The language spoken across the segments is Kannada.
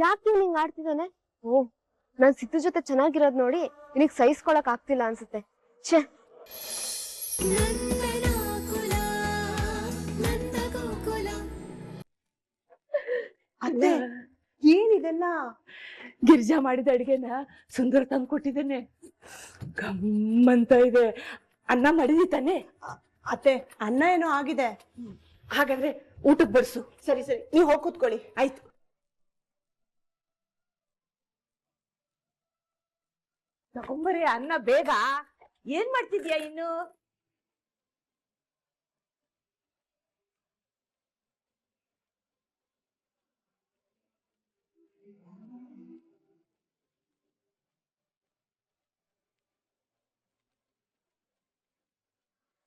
ಯಾಕೆ ನಿಂಗ್ ಆಡ್ತಿದ್ದಾನೆ? ಓ, ನಾನ್ ಸಿದ್ದು ಜೊತೆ ಚೆನ್ನಾಗಿರೋದ್ ನೋಡಿ ನಿನಗ್ ಸಹಿಸ್ಕೊಳಕ್ ಆಗ್ತಿಲ್ಲ ಅನ್ಸುತ್ತೆ. ಛೇ, ಅತ್ತೆ ಏನಿದೆಲ್ಲ? ಗಿರಿಜಾ ಮಾಡಿದ ಅಡಿಗೆನ ಸುಂದರ ತಂದು ಕೊಟ್ಟಿದ್ದೇನೆ. ಗಮ್ಮಂತ ಇದೆ. ಅನ್ನ ಮಾಡಿದಿ ತಾನೆ? ಅತ್ತೆ ಅನ್ನ ಏನೋ ಆಗಿದೆ. ಹಾಗಾದ್ರೆ ಊಟಕ್ಕೆ ಬಡಿಸು. ಸರಿ ಸರಿ, ನೀವು ಹೋಗಿ ಕೂತ್ಕೊಳ್ಳಿ. ಆಯ್ತು. ತಗೊಂಬರಿ ಅನ್ನ ಬೇಗ. ಏನ್ ಮಾಡ್ತಿದ್ಯಾ ಇನ್ನು?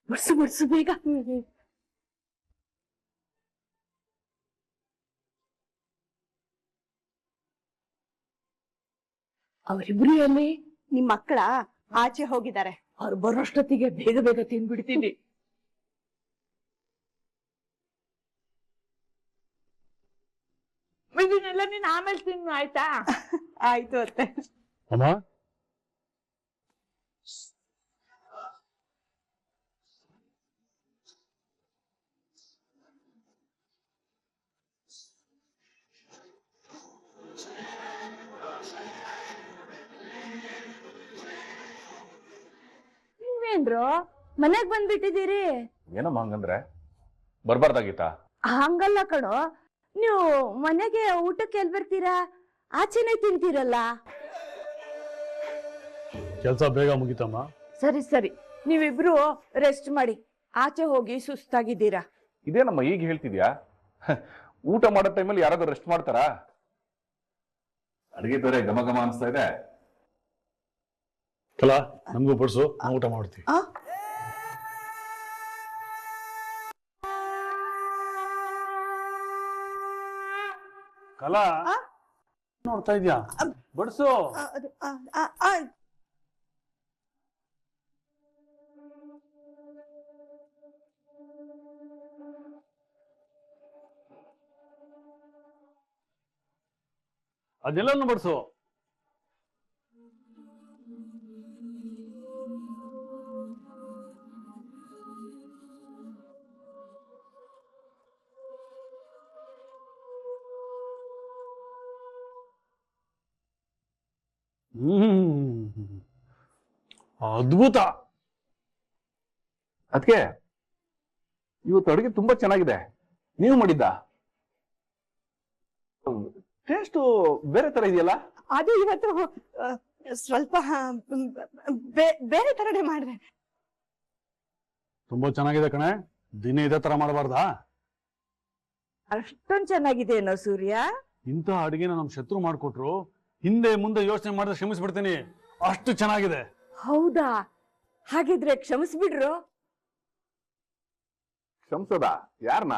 ಬಡ್ಸು ಬಡ್ಸು ಬೇಗ. ಅವರಿಬ್ರು ಎಲ್ಲಿ? ನಿಮ್ ಮಕ್ಕಳ ಆಚೆ ಹೋಗಿದ್ದಾರೆ. ಅವ್ರು ಬರೋಷ್ಟೊತ್ತಿಗೆ ಬೇಗ ಬೇಗ ತಿಂದ್ಬಿಡ್ತೀನಿ. ಇದನ್ನೆಲ್ಲ ನೀನ್ ಆಮೇಲೆ ತಿನ್ನು, ಆಯ್ತಾ? ಆಯ್ತು ಅತ್ತೆ. ಅಮ್ಮ, ನೀವೇನ್ರು ಮನೆಗ್ ಬಂದ್ಬಿಟ್ಟಿದ್ದೀರಿ? ಏನಮ್ಮ ಹಂಗಂದ್ರೆ? ಬರ್ಬಾರ್ದಾಗಿತ್ತಾ? ಹಂಗಲ್ಲ ಕಣೋ, ನೀವು ಮನೆಗೆ ಊಟಕ್ಕೆ ಎಲ್ ಬರ್ತೀರಾ? ಆಚೆನೆ ತಿಂತೀರಲ್ಲ. ಕೆಲಸ ಬೇಗ ಮುಗಿತಮ್ಮ. ಸರಿ ಸರಿ, ನೀವಿಬ್ರು ರೆಸ್ಟ್ ಮಾಡಿ. ಆಚೆ ಹೋಗಿ ಸುಸ್ತಾಗಿದ್ದೀರಾ. ಇದೇನಮ್ಮ ಈಗ ಹೇಳ್ತಿದ್ಯಾ? ಊಟ ಮಾಡೋ ಟೈಮಲ್ಲಿ ಯಾರಾದ್ರೂ ರೆಸ್ಟ್ ಮಾಡ್ತಾರಾ? ಅಡಿಗೆ ಬೇರೆ ಘಮ ಘಮ ಅನಿಸ್ತಾ ಇದೆ. ಕಲಾ, ನಮಗೂ ಬಡ್ಸು, ನಾವು ಊಟ ಮಾಡ್ತೀವಿ. ಕಲಾ, ನೋಡ್ತಾ ಇದ್ಯಾ? ಬಡ್ಸು. ಅದೆಲ್ಲವನ್ನು ಬಡ್ಸು. ಅದ್ಭುತ. ಅದಕ್ಕೆ ಇವತ್ತು ಅಡುಗೆ ತುಂಬಾ ಚೆನ್ನಾಗಿದೆ. ನೀವು ಮಾಡಿದ್ದ? ಟೇಸ್ಟ್ ಬೇರೆ ತರ ಇದೆಯಲ್ಲ? ಅದು ಇವತ್ತು ಸ್ವಲ್ಪ ಬೇರೆ ತರನೇ ಮಾಡಿದೆ. ತುಂಬಾ ಚೆನ್ನಾಗಿದೆ ಕಣೆ. ದಿನ ಇದೇ ತರ ಮಾಡಬಾರ್ದಾ? ಅಷ್ಟೊಂದ್ ಚೆನ್ನಾಗಿದೆ ಏನೋ ಸೂರ್ಯ. ಇಂಥ ಅಡಿಗೆನ ನಮ್ ಶತ್ರು ಮಾಡ್ಕೊಟ್ರು ಹಿಂದೆ ಮುಂದೆ ಯೋಚನೆ ಮಾಡಿದ್ರೆ ಕ್ಷಮಿಸ್ಬಿಡ್ತೀನಿ. ಅಷ್ಟು ಚೆನ್ನಾಗಿದೆ. ಹೌದಾ? ಹಾಗಿದ್ರೆ ಕ್ಷಮಿಸ್ಬಿಡ್ರು. ಕ್ಷಮಿಸೋದ? ಯಾರನ್ನ?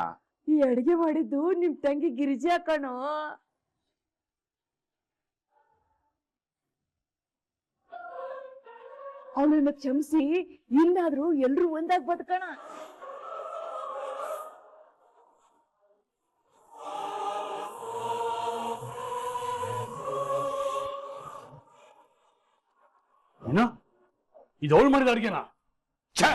ಈ ಅಡಿಗೆ ಮಾಡಿದ್ದು ನಿಮ್ ತಂಗಿ ಗಿರಿಜಾ ಕಣೋ. ಅವಳನ್ನ ಕ್ಷಮಿಸಿ ಇನ್ನಾದ್ರೂ ಎಲ್ರು ಒಂದಾಗ್ ಬದುಕಣ. ಏನು? ಇದು ಅವಳು ಮಾಡಿದ ಅಡಿಗೆನಾ? ಛೇ!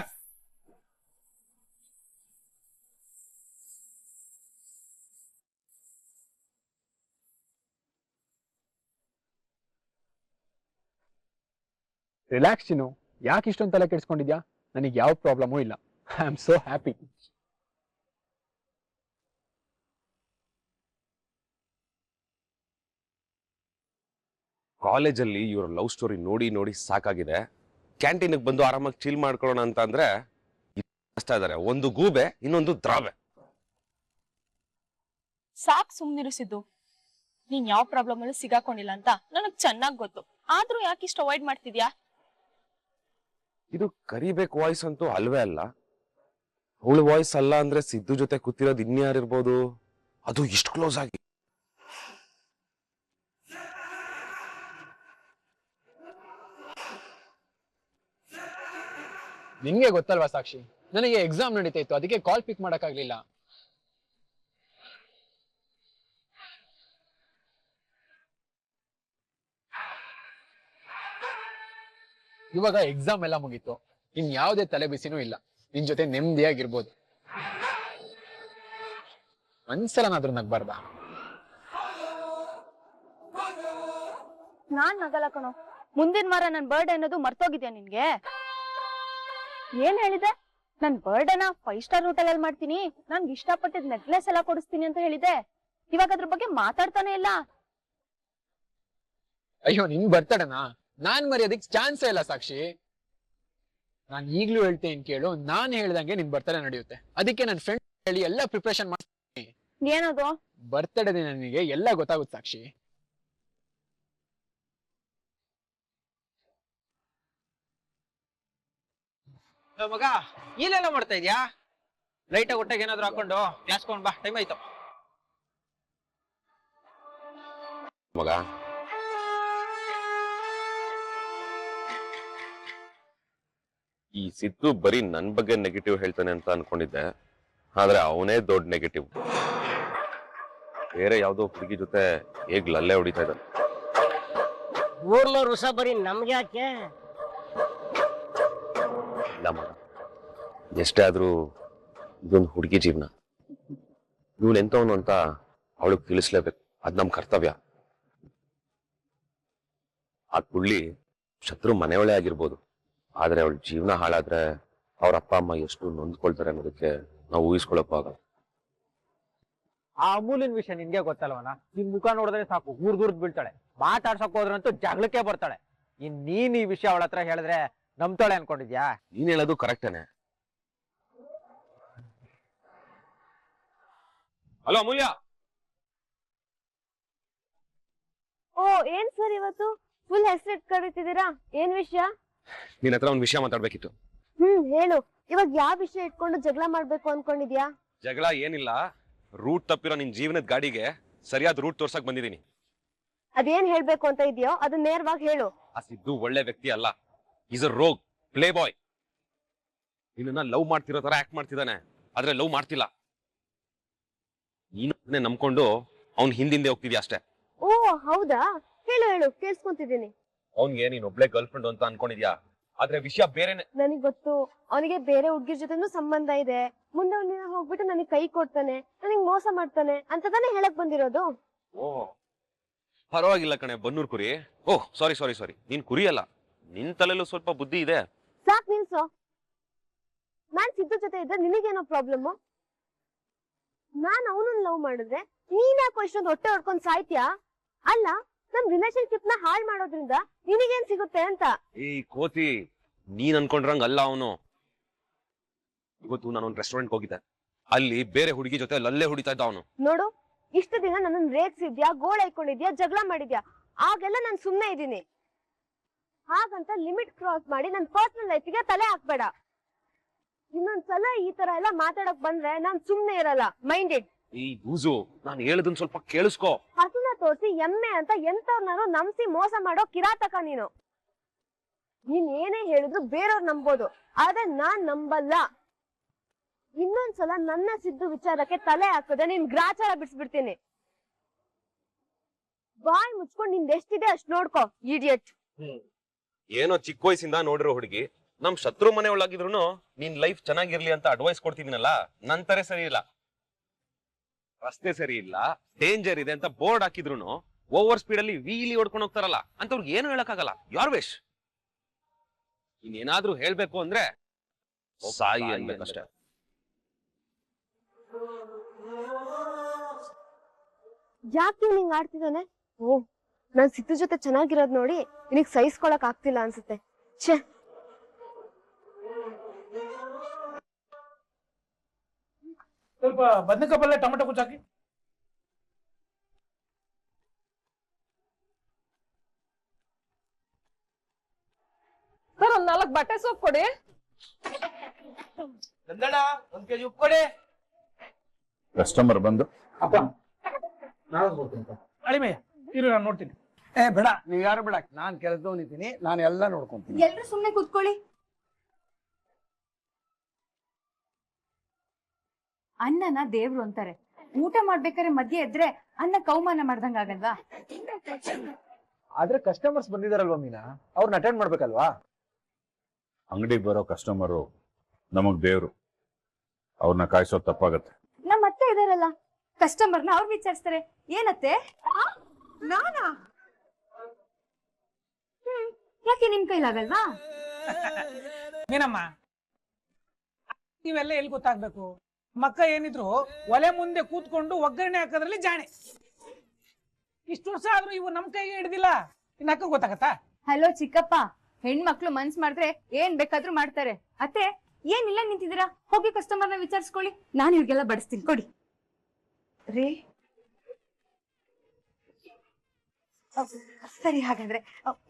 ರಿಲ್ಯಾಕ್ಸ್ ಚಿನ್ನು, ಯಾಕೆ ಇಷ್ಟೊಂದು ತಲೆ ಕೆಡಿಸ್ಕೊಂಡಿದ್ಯಾ? ನನಗೆ ಯಾವ ಪ್ರಾಬ್ಲಮೂ ಇಲ್ಲ. I am so happy. ಕಾಲೇಜಲ್ಲಿ ಇವರ ಲವ್ ಸ್ಟೋರಿ ನೋಡಿ ನೋಡಿ ಸಾಕಾಗಿದೆ. ಕ್ಯಾಂಟೀನ್ಗೆ ಬಂದು ಆರಾಮಾಗಿ ಚಿಲ್ ಮಾಡ್ಕೊಳ್ಳೋಣ ಅಂತ ಅಂದ್ರೆ ಕಷ್ಟ ಇದಾರೆ. ಒಂದು ಗೂಬೆ, ಇನ್ನೊಂದು ದ್ರಾಬೆ. ಸಾಕ್ ಸುಮ್ನಿರಿಸಿದ್ದು. ನೀನ್ ಯಾವ ಪ್ರಾಬ್ಲಮ್ ಅಲ್ಲೂ ಸಿಗಾಕೊಂಡಿಲ್ಲ ಅಂತ ನನಗ್ ಚೆನ್ನಾಗ್ ಗೊತ್ತು. ಆದ್ರೂ ಯಾಕೆ ಇಷ್ಟು ಅವಾಯ್ಡ್ ಮಾಡ್ತಿದ್ಯಾ? ಇದು ಕರಿಬೇಕು ವಾಯ್ಸ್ ಅಂತೂ ಅಲ್ವೇ ಅಲ್ಲ. ಅವಳು ವಾಯ್ಸ್ ಅಲ್ಲ ಅಂದ್ರೆ ಸಿದ್ದು ಜೊತೆ ಕೂತಿರೋದು ಇನ್ಯಾರಿರ್ಬೋದು? ಅದು ಇಷ್ಟು ಕ್ಲೋಸ್ ಆಗಿ. ನಿನ್ಗೆ ಗೊತ್ತಲ್ವಾ ಸಾಕ್ಷಿ, ನನಗೆ ಎಕ್ಸಾಮ್ ನಡೀತಾ ಇತ್ತು, ಅದಕ್ಕೆ ಕಾಲ್ ಪಿಕ್ ಮಾಡಕ್ಕಾಗ್ಲಿಲ್ಲ. ಇವಾಗ ಎಕ್ಸಾಮ್ ಎಲ್ಲ ಮುಗೀತು, ಇನ್ ಯಾವ್ದೇ ತಲೆ ಬಿಸಿನೂ ಇಲ್ಲ, ನಿನ್ ಜೊತೆ ನೆಮ್ಮದಿಯಾಗಿರ್ಬೋದು. ಒಂದ್ಸಲನಾದ್ರೂ ನಗ್ಬಾರ್ದಾ? ನಾನ್ ನಗಲ್ಲ ಕಣೋ. ಮುಂದಿನ ವಾರ ನನ್ ಬರ್ಡೇ ಅನ್ನೋದು ಮರ್ತೋಗಿದ್ಯಾ ನಿನ್ಗೆ? ಏನ್ ಹೇಳಿದೆ? ನನ್ ಬರ್ಡೇನ 5 ಸ್ಟಾರ್ ಹೋಟೆಲ್ ಮಾಡ್ತೀನಿ, ನನ್ಗೆ ಇಷ್ಟಪಟ್ಟಿದ್ ನೆಕ್ಲೆಸ್ ಎಲ್ಲ ಕೊಡಿಸ್ತೀನಿ ಅಂತ ಹೇಳಿದೆ. ಇವಾಗ ಅದ್ರ ಬಗ್ಗೆ ಮಾತಾಡ್ತಾನೆ ಇಲ್ಲ. ಅಯ್ಯೋ, ನಿನ್ ಬರ್ತಡೇನಾ? ನಾನ್ ಮರ್ಯಾದಕ್ ಚಾನ್ಸೇ ಇಲ್ಲ ಸಾಕ್ಷಿ. ನಾನ್ ಈಗ್ಲೂ ಹೇಳ್ತೇನೆ ಕೇಳು, ನಾನ್ ಹೇಳ್ದಂಗೆ ನಿನ್ ಬರ್ತಡೇ ನಡೆಯುತ್ತೆ. ಅದಕ್ಕೆ ನನ್ ಫ್ರೆಂಡ್ ಹೇಳಿ ಎಲ್ಲ ಪ್ರಿಪರೇಷನ್ ಮಾಡ್ತೀನಿ. ಏನದು? ಬರ್ತಡೇ ದಿನ ನಿನಗೆ ಎಲ್ಲ ಗೊತ್ತಾಗುತ್ತೆ ಸಾಕ್ಷಿ. ಮಗ ಇಲ್ಲೆಲ್ಲ ಮಾಡ್ತಾ ಇದ್ಯಾ? ಲೈಟ್ ಆಗಿ ಹೊಟ್ಟೆಗೆ ಏನಾದ್ರು ಹಾಕೊಂಡು ಕ್ಲಾಸ್ ಕೊಂಡ್ ಬಾ, ಟೈಮ್ ಆಯ್ತು. ಮಗ ಈ ಸಿದ್ದು ಬರೀ ನನ್ ಬಗ್ಗೆ ನೆಗೆಟಿವ್ ಹೇಳ್ತಾನೆ ಅಂತ ಅನ್ಕೊಂಡಿದ್ದೆ, ಆದ್ರೆ ಅವನೇ ದೊಡ್ಡ ನೆಗೆಟಿವ್. ಬೇರೆ ಯಾವ್ದೋ ಹುಡುಗಿ ಜೊತೆ ಹೇಗ್ ಲಲ್ಲೆ ಹೊಡಿತಾ ಇದ್ದಾನೆ. ಊರ್ಲೋ ರುಸ ಬರೀ ನಮ್ಗೆ ಯಾಕೆ? ಇಲ್ಲ ಮಗ, ಎಷ್ಟೇ ಆದ್ರೂ ಇದೊಂದು ಹುಡುಗಿ ಜೀವನ. ಇವಳು ಎಂತವನು ಅಂತ ಅವಳಿಗೆ ತಿಳಿಸ್ಲೇಬೇಕು, ಅದ್ ನಮ್ ಕರ್ತವ್ಯ. ಆ ಕುಳ್ಳಿ ಶತ್ರು ಮನೆಯೊಳೆ ಆಗಿರ್ಬೋದು, ಆದ್ರೆ ಅವಳ ಜೀವನ ಹಾಳಾದ್ರೆ ಅವ್ರ ಅಪ್ಪ ಅಮ್ಮ ಎಷ್ಟು ನೊಂದ್ಕೊಳ್ತಾರೆ ಅನ್ನೋದಕ್ಕೆ ನಾವು ಊಹಿಸ್ಕೊಳಕ್ಕೂ ಆಗಲ್ಲ. ಆ ಅಮೂಲ್ಯನ ವಿಷಯ ನಿನ್ಗೆ ಗೊತ್ತಲ್ವನ? ನಿನ್ ಮುಖ ನೋಡಿದ್ರೆ ಸಾಕು ದೂರದ್ ಬೀಳ್ತಾಳೆ. ಮಾತಾಡ್ಸಕ್ ಹೋದ್ರಂತೂ ಜಗಳಕ್ಕೆ ಬರ್ತಾಳೆ. ನೀನ್ ಈ ವಿಷಯ ಅವಳ ಹತ್ರ ಹೇಳಿದ್ರೆ ನಂಬ್ತಾಳೆ ಅನ್ಕೊಂಡಿದ್ಯಾ? ನೀನ್ ಹೇಳೋದು ಕರೆಕ್ಟೇನೆ. ಹಲೋ ಅಮೂಲ್ಯ. ಓ, ಏನ್ ಸರ್ ಇವತ್ತು ಫುಲ್ ಹೆಸರು ಕರೀತಿದ್ದೀರಾ? ಏನ್ ವಿಷಯ? ನಿನ್ ಹತ್ರ ಒಂದ್ ವಿಷಯ ಮಾತಾಡ್ಬೇಕಿತ್ತು. ಹೇಳು. ಇವಾಗ ಯಾವ ವಿಷಯ ಇಟ್ಕೊಂಡು ಜಗಳ ಮಾಡ್ಬೇಕು ಅನ್ಕೊಂಡಿದ್ಯಾ? ಜಗಳ ಏನಿಲ್ಲ, ರೂಟ್ ತಪ್ಪಿರೋ ನಿನ್ ಜೀವನದ ಗಾಡಿಗೆ ಸರಿಯಾದ ರೂಟ್ ತೋರ್ಸಕ್ ಬಂದಿದ್ದೀನಿ. ಅದೇನ್ ಹೇಳ್ಬೇಕು ಅಂತ ಇದೆಯೋ ಅದನ್ನ ನೇರವಾಗಿ ಹೇಳು. ಆ ಸಿದ್ದು ಒಳ್ಳೆ ವ್ಯಕ್ತಿ ಅಲ್ಲ, ಈಸ್ ಅ ರೋಗ್ ಪ್ಲೇ ಬಾಯ್. ನಿನ್ನ ಲವ್ ಮಾಡ್ತಿರೋ ತರ ಆಕ್ಟ್ ಮಾಡ್ತಿದ್ದಾನೆ, ಆದ್ರೆ ಲವ್ ಮಾಡ್ತಿಲ್ಲ. ನೀನು ನಂಬ್ಕೊಂಡು ಅವ್ನ್ ಹಿಂದಿಂದೆ ಹೋಗ್ತಿದ್ಯಾ ಅಷ್ಟೇ. ಓ ಹೌದಾ? ಹೇಳು ಹೇಳು, ಕೇಳಿಸ್ಕೊಂತಿದ್ದೀನಿ. ಅವ್ನ್ಗೆ ನೀನ್ ಒಬ್ಳೆ ಗರ್ಲ್ ಫ್ರೆಂಡ್ ಅಂತ ಅನ್ಕೊಂಡಿದ್ಯಾ, ಆದ್ರೆ ವಿಷಯ ಬೇರೆನೆ. ನನಗ್ ಗೊತ್ತು, ಅವನಿಗೆ ಬೇರೆ ಹುಡ್ಗಿರ್ ಜೊತೆನೂ ಸಂಬಂಧ ಇದೆ. ಮುಂದೆ ಅವನಿಗೆ ಹೋಗ್ಬಿಟ್ಟು ನನಗ್ ಕೈ ಕೊಡ್ತಾನೆ, ನನಗ್ ಮೋಸ ಮಾಡ್ತಾನೆ ಅಂತ ತಾನೇ ಹೇಳಕ್ ಬಂದಿರೋದು. ಓ ಪರವಾಗಿಲ್ಲ ಕಣೆ ಬನ್ನೂರ್ ಕುರಿ. ಓಹ್ ಸಾರಿ ಸಾರಿ ಸಾರಿ, ನೀನ್ ಕುರಿ ಅಲ್ಲ, ನಿನ್ ತಲೆಲ್ಲೂ ಸ್ವಲ್ಪ ಬುದ್ಧಿ ಇದೆ. ಸಾಕ್ ನಿಲ್ಸೋ. ನಾನ್ ಸಿದ್ದು ಜೊತೆ ಇದ್ರೆ ನಿನಗೇನೋ ಪ್ರಾಬ್ಲಮ್? ನಾನ್ ಅವನನ್ನ ಲವ್ ಮಾಡಿದ್ರೆ ನೀನ್ ಯಾಕೋ ಇಷ್ಟೊಂದು ಹೊಟ್ಟೆ ಹೊಡ್ಕೊಂಡ್ ಸಾಯ್ತ್ಯಾ? ಅಲ್ಲ, ನಮ್ ರಿಲೇಶನ್ಶಿಪ್ ನ ಹಾಳ್ ಮಾಡೋದ್ರಿಂದ ನಿನಗೇನ್ ಸಿಗುತ್ತೆ ಅಂತ. ಈ ಕೋತಿ, ನೀನ್ ಅನ್ಕೊಂಡ್ರಂಗ ಅಲ್ಲ ಅವನು. ಇವತ್ತು ನಾನು ಒಂದು ರೆಸ್ಟೋರೆಂಟ್ ಹೋಗಿದ್ದೆ, ಅಲ್ಲಿ ಬೇರೆ ಹುಡುಗಿ ಜೊತೆ ಲಲ್ಲೆ ಹೊಡಿತಾ ಇದ್ದ ಅವನು. ನೋಡು, ಇಷ್ಟು ದಿನ ನನ್ನ ರೇಗ್ಸಿದ್ಯಾ, ಗೋಳ ಇಟ್ಕೊಂಡಿದ್ಯಾ, ಜಗಳ ಮಾಡಿದ್ಯಾ, ಆಗೆಲ್ಲ ನಾನ್ ಸುಮ್ನೆ ಇದ್ದೀನಿ. ಹಾಗಂತ ಲಿಮಿಟ್ ಕ್ರಾಸ್ ಮಾಡಿ ನನ್ ಪರ್ಸನಲ್ ಲೈಫಿಗೆ ತಲೆ ಹಾಕ್ಬೇಡ. ಇನ್ನೊಂದ್ಸಲ ಈ ತರ ಎಲ್ಲ ಮಾತಾಡಕ್ ಬಂದ್ರೆ ನಾನ್ ಸುಮ್ನೆ ಇರಲ್ಲ. ಮೈಂಡೆಡ್. ಈ ಬೂಸು, ನಾನು ಹೇಳದನ್ ಸ್ವಲ್ಪ ಕೇಳಿಸ್ಕೋ. ಹಸುನ ತೋರಿಸಿ ಎಮ್ಮೆ ಅಂತ ಎಂತವ್ರನ್ನಾರು ನಂಬಿಸಿ ಮೋಸ ಮಾಡೋ ಕಿರಾತಕ ನೀನು. ನೀನ್ ಏನೇ ಹೇಳಿದ್ರು ಬೇರೆಯವ್ರು ನಂಬೋದು, ಆದ್ರೆ ನಾನ್ ನಂಬಲ್ಲ. ಇನ್ನೊಂದ್ಸಲ ನನ್ನ ಸಿದ್ದು ವಿಚಾರಕ್ಕೆ ತಲೆ ಹಾಕಿದ್ರೆ ನಿನ್ ಗ್ರಾಚಾರ ಬಿಡಿಸ್ಬಿಡ್ತೀನಿ. ಬಾಯ್ ಮುಚ್ಕೊಂಡು ನಿಂದ ಎಷ್ಟಿದೆ ಅಷ್ಟ್ ನೋಡ್ಕೋ, ಇಡಿಯಟ್. ಏನೋ ಚಿಕ್ಕ ವಯಸ್ಸಿಂದ ನೋಡಿರೋ ಹುಡುಗಿ, ನಮ್ ಶತ್ರು ಮನೆ ಒಳಗಿದ್ರು ನಿನ್ ಲೈಫ್ ಚೆನ್ನಾಗಿರ್ಲಿ ಅಂತ ಅಡ್ವೈಸ್ ಕೊಡ್ತಿದ್ದೀನಲ್ಲ, ನಂತರ ಸರಿ ಇಲ್ಲ. ರಸ್ತೆ ಸರಿ ಇಲ್ಲ, ಡೇಂಜರ್ ಇದೆ ಅಂತ ಬೋರ್ಡ್ ಹಾಕಿದ್ರು ಓವರ್ ಸ್ಪೀಡ್ ಅಲ್ಲಿ ವೀಲಿ ಹೊಡ್ಕೊಂಡು ಹೋಗ್ತಾರಲ್ಲ ಅಂತವ್ರಿಗೆ ಏನು ಹೇಳಕ್ಕಾಗಲ್ಲ. ಯಾರ್ ವೇಶ್. ಇನ್ನೇನಾದ್ರೂ ಹೇಳ್ಬೇಕು ಅಂದ್ರೆ ಸಾಯಿ ಅನ್ಬೇಕಷ್ಟೇ. ಯಾಕೆ ಹಿಂಗ್ ಆಡ್ತಿದ್ದಾನೆ? ಓ, ನಾನ್ ಸಿದ್ದು ಜೊತೆ ಚೆನ್ನಾಗಿರೋದ್ ನೋಡಿ ನಿನಗ್ ಸಹಿಸ್ಕೊಳಕ್ ಆಗ್ತಿಲ್ಲ ಅನ್ಸುತ್ತೆ. ಛೇ, ಸ್ವಲ್ಪ ಬದನೆಕಾಯಿ ಪಲ್ಯ ಟೊಮೆಟೊ ಕುಚ್ಚಾಕಿ. ಸರ್, ಒಂದ್ 4 ಬಟ್ಟೆ ಸೋಪ್ ಕೊಡಿ. ಗಂಧಣ್ಣ, 1 kg ಉಪ್ಪು ಕೊಡಿ. ಕಸ್ಟಮರ್ ಬಂದು ಅಳಿಮಯ್ಯ ಇರು, ನಾನು ನೋಡ್ತೀನಿ. ಬೇಡ, ನೀವ್ ಯಾರು ಬೇಡ, ನಾನ್ ಕೆಲಸದವನಿದ್ದೀನಿ, ನಾನು ಎಲ್ಲ ನೋಡ್ಕೊಂತೀನಿ. ಎಲ್ರು ಸುಮ್ನೆ ಕೂತ್ಕೊಳ್ಳಿ. ಅನ್ನನ ದೇವ್ರು ಅಂತಾರೆ. ಊಟ ಮಾಡ್ಬೇಕಾದ್ರೆ ಮಧ್ಯೆ ಎದ್ರೆ ಅನ್ನ ಕೌಮಾನ ಮಾಡ್ದಂಗ ಆಗಲ್ವಾ? ಆದ್ರೆ ಕಸ್ಟಮರ್ಸ್ ಬಂದಿದಾರಲ್ವಾ ಮೀನಾ, ಅವ್ರನ್ನ ಅಟೆಂಡ್ ಮಾಡ್ಬೇಕಲ್ವಾ? ಅಂಗಡಿಗೆ ಬರೋ ಕಸ್ಟಮರು ನಮಗ್ ದೇವ್ರು, ಅವ್ರನ್ನ ಕಾಯಿಸೋದು ತಪ್ಪಾಗತ್ತೆ. ನಮ್ಮ ಅತ್ತೆ ಇದಾರಲ್ಲ, ಕಸ್ಟಮರ್ನ ಅವ್ರು ವಿಚಾರಿಸ್ತಾರೆ. ಏನತ್ತೆ? ನಾನಾ? ಯಾಕೆ ನಿಮ್ ಕೈಲಾಗಲ್ವಾ? ಏನಮ್ಮ ನೀವೆಲ್ಲ ಎಲ್ಲಿ ಗೊತ್ತಾಗ್ಬೇಕು? ಮಕ್ಕ ಏನಿದ್ರು ಒಲೆ ಮುಂದೆ ಕೂತ್ಕೊಂಡು ಒಗ್ಗರಣೆ ಹಾಕೋದ್ರಲ್ಲಿ ಜಾಣೆ. ಇಷ್ಟು ವರ್ಷ ಆದ್ರೂ ಇವು ನಮ್ ಕೈಗೆ ಹಿಡ್ದಿಲ್ಲ, ಇನ್ನ ಅಕ್ಕ ಗೊತ್ತಾಗತ್ತಾ? ಹಲೋ ಚಿಕ್ಕಪ್ಪ, ಹೆಣ್ಮಕ್ಳು ಮನ್ಸ್ ಮಾಡಿದ್ರೆ ಏನ್ ಬೇಕಾದ್ರೂ ಮಾಡ್ತಾರೆ. ಅತ್ತೆ ಏನಿಲ್ಲ ನಿಂತಿದ್ದೀರಾ, ಹೋಗಿ ಕಸ್ಟಮರ್ನ ವಿಚಾರಿಸ್ಕೊಳ್ಳಿ, ನಾನು ಇವ್ರಿಗೆಲ್ಲ ಬಡಿಸ್ತೀನಿ, ಕೊಡಿ. ರೀ ಸರಿ, ಹಾಗಾದ್ರೆ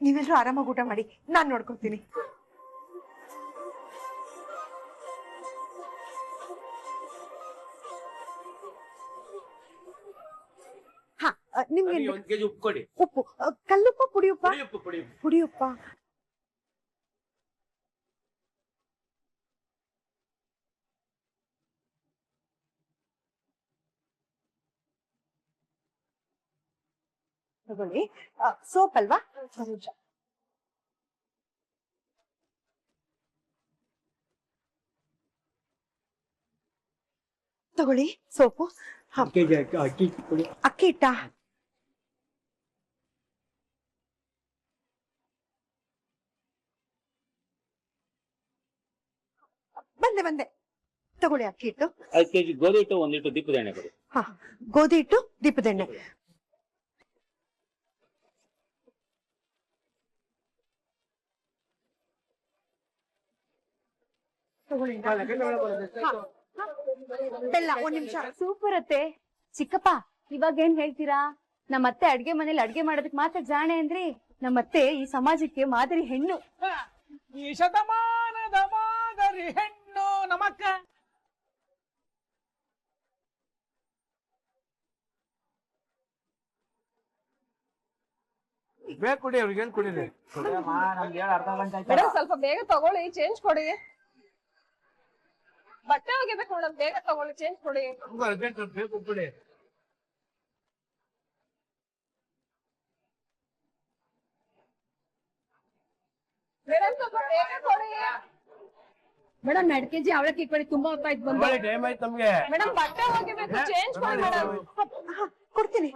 ನೀವೆಲ್ಲರೂ ಆರಾಮಾಗಿ ಊಟ ಮಾಡಿ, ನಾನ್ ನೋಡ್ಕೊತೀನಿ. ಹಾ, ನಿಮ್ಗೆ ಉಪ್ಪು ಕೊಡಿ. ಉಪ್ಪು, ಕಲ್ಲುಪ್ಪ, ಪುಡಿಯುಪ್ಪ? ಪುಡಿಯುಪ್ಪ. ತಗೊಳ್ಳಿ. ಸೋಪ್ ಅಲ್ವಾ? ತಗೊಳ್ಳಿ ಸೋಪು. ಅಕ್ಕಿ ಹಿಟ್ಟ? ಬಂದೆ. ತಗೊಳ್ಳಿ ಅಕ್ಕಿ ಹಿಟ್ಟು. 5 kg ಗೋಧಿ ಹಿಟ್ಟು, 1 ಲೀಟರ್ ದೀಪದ ಎಣ್ಣೆ ಕೊಡಿ. ಹಾ, ಗೋಧಿ ಹಿಟ್ಟು, ದೀಪದ ಎಣ್ಣೆ. ಬೆಲ್ಲ 1 ನಿಮಿಷ. ಸೂಪರ್ ಅತ್ತೆ. ಚಿಕ್ಕಪ್ಪ, ಇವಾಗ ಏನ್ ಹೇಳ್ತೀರಾ? ನಮ್ಮತ್ತೆ ಅಡ್ಗೆ ಮನೇಲಿ ಅಡ್ಗೆ ಮಾಡೋದಕ್ ಮಾತ್ರ ಜಾಣೆ ಅಂದ್ರಿ. ನಮ್ಮತ್ತೆ ಈ ಸಮಾಜಕ್ಕೆ ಮಾದರಿ ಹೆಣ್ಣು. ಈ ಶತಮಾನದ ಮಾದರಿ ಹೆಣ್ಣು ನಮ್ಮಕ್ಕ. ಬೇಕು ಕುಡಿ, ಅವ್ರಿಗೆ ಏನ್ ಕುಡಿರಿ? ಮೇಡಮ್ ಸ್ವಲ್ಪ ಬೇಗ ತಗೊಳ್ಳಿ, ಚೇಂಜ್ ಕೊಡಿ. ಬಟ್ಟೆ ಒಗಿಬೇಕು ಮೇಡಮ್, ಬೇಗ ತಗೊಳ್ಳಿ, ಚೇಂಜ್ ಕೊಡಿ. ಬೇಕು ಕುಡಿ. ಮೇಡಮ್ ಸ್ವಲ್ಪ ಬೇಗ ಕೊಡಿ. ಮೇಡಮ್ 2 kg ಅವಳಕ್ಕೆ ಕೊಡಿ, ತುಂಬಾ ಹೊತ್ತಾಯ್ತು ಬಂದು. ಟೈಮ್ ಆಯ್ತು ನಮ್ಗೆ. ಮೇಡಮ್ ಬಟ್ಟೆ ಒಗಿಬೇಕು, ಚೇಂಜ್ ಕೊಡಿ ಮೇಡಮ್. ಕೊಡ್ತೀನಿ.